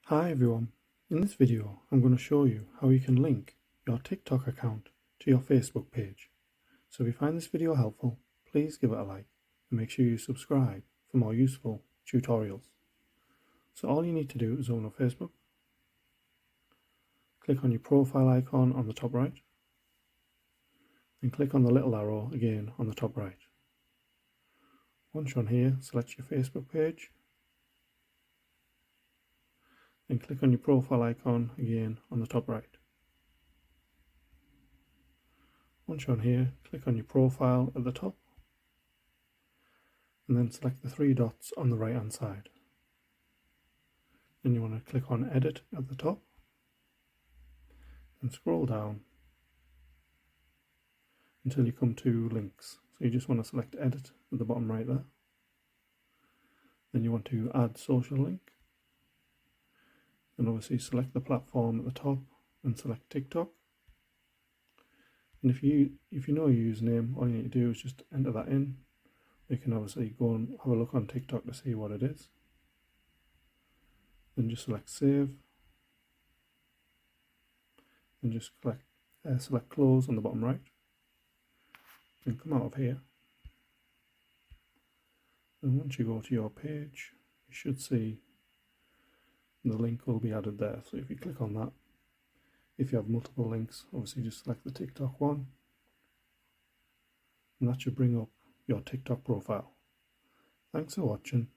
Hi everyone, in this video I'm going to show you how you can link your TikTok account to your Facebook page. So if you find this video helpful, please give it a like and make sure you subscribe for more useful tutorials. So all you need to do is open up Facebook, click on your profile icon on the top right, and click on the little arrow again on the top right. Once you're on here, select your Facebook page, and click on your profile icon again on the top right. Once you're on here, click on your profile at the top, and then select the three dots on the right hand side. Then you want to click on Edit at the top and scroll down until you come to Links. So you just want to select Edit at the bottom right there. Then you want to add social link, and obviously select the platform at the top and select TikTok. And if you know your username, all you need to do is just enter that in. You can obviously go and have a look on TikTok to see what it is. Then just select Save, and just select Close on the bottom right. Then come out of here. And once you go to your page, you should see the link will be added there. So if you click on that, if you have multiple links, obviously just select the TikTok one, and that should bring up your TikTok profile. Thanks for watching.